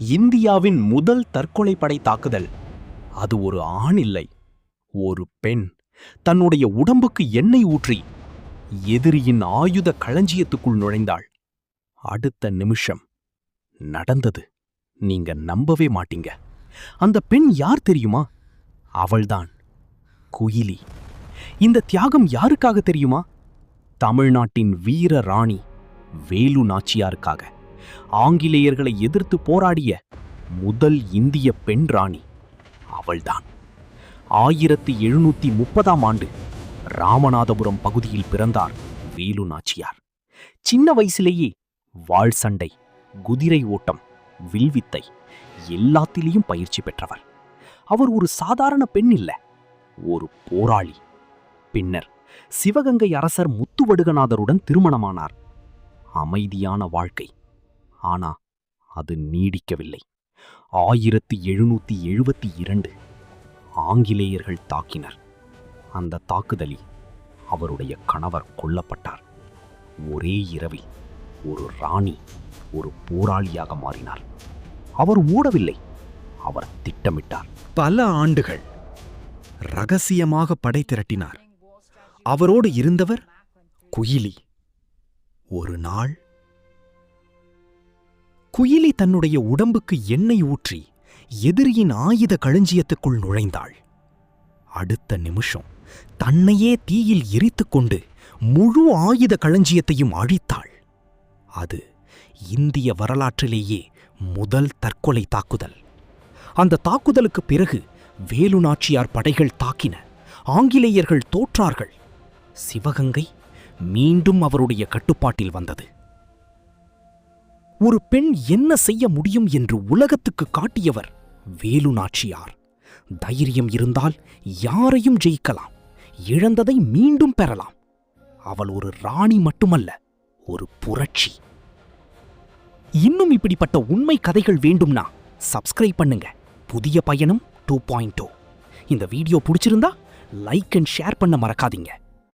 இந்தியாவின் முதல் தற்கொலை படை தாக்குதல். அது ஒரு ஆண் இல்லை, ஒரு பெண் தன்னுடைய உடம்புக்கு எண்ணெய் ஊற்றி எதிரியின் ஆயுத களஞ்சியத்துக்குள் நுழைந்தாள். அடுத்த நிமிஷம் நடந்தது. நீங்க நம்பவே மாட்டீங்க. அந்த பெண் யார் தெரியுமா? அவள்தான் குயிலி. இந்த தியாகம் யாருக்காக தெரியுமா? தமிழ்நாட்டின் வீர ராணி வேலு நாச்சியாருக்காக. ஆங்கிலேயர்களை எதிர்த்து போராடிய முதல் இந்திய பெண் ராணி அவள்தான். 1730ஆம் ஆண்டு ராமநாதபுரம் பகுதியில் பிறந்தார் வேலு நாச்சியார். சின்ன வயசிலேயே வாள் சண்டை, குதிரை ஓட்டம், வில்வித்தை எல்லாத்திலையும் பயிற்சி பெற்றவர். அவர் ஒரு சாதாரண பெண் இல்ல, ஒரு போராளி. பின்னர் சிவகங்கை அரசர் முத்துவடுகநாதருடன் திருமணமானார். அமைதியான வாழ்க்கை. ஆனா அது நீடிக்கவில்லை. 1772 ஆங்கிலேயர்கள் தாக்கினர். அந்த தாக்குதலில் அவருடைய கணவர் கொல்லப்பட்டார். ஒரே இரவில் ஒரு ராணி ஒரு போராளியாக மாறினார். அவர் ஓடவில்லை, அவர் திட்டமிட்டார். பல ஆண்டுகள் ரகசியமாக படை திரட்டினார். அவரோடு இருந்தவர் குயிலி. ஒரு நாள் குயிலி தன்னுடைய உடம்புக்கு எண்ணெய் ஊற்றி எதிரியின் ஆயுத களஞ்சியத்துக்குள் நுழைந்தாள். அடுத்த நிமிஷம் தன்னையே தீயில் எரித்துக்கொண்டு முழு ஆயுத களஞ்சியத்தையும் அழித்தாள். அது இந்திய வரலாற்றிலேயே முதல் தற்கொலை தாக்குதல். அந்த தாக்குதலுக்கு பிறகு வேலு நாச்சியார் படைகள் தாக்கின. ஆங்கிலேயர்கள் தோற்றார்கள். சிவகங்கை மீண்டும் அவருடைய கட்டுப்பாட்டில் வந்தது. ஒரு பெண் என்ன செய்ய முடியும் என்று உலகத்துக்கு காட்டியவர் வேலு நாச்சியார். தைரியம் இருந்தால் யாரையும் ஜெயிக்கலாம், இழந்ததை மீண்டும் பெறலாம். அவள் ஒரு ராணி மட்டுமல்ல, ஒரு புரட்சி. இன்னும் இப்படிப்பட்ட உண்மை கதைகள் வேண்டும்னா சப்ஸ்கிரைப் பண்ணுங்க. புதிய பயணம் 2.0. இந்த வீடியோ பிடிச்சிருந்தா லைக் அண்ட் ஷேர் பண்ண மறக்காதீங்க.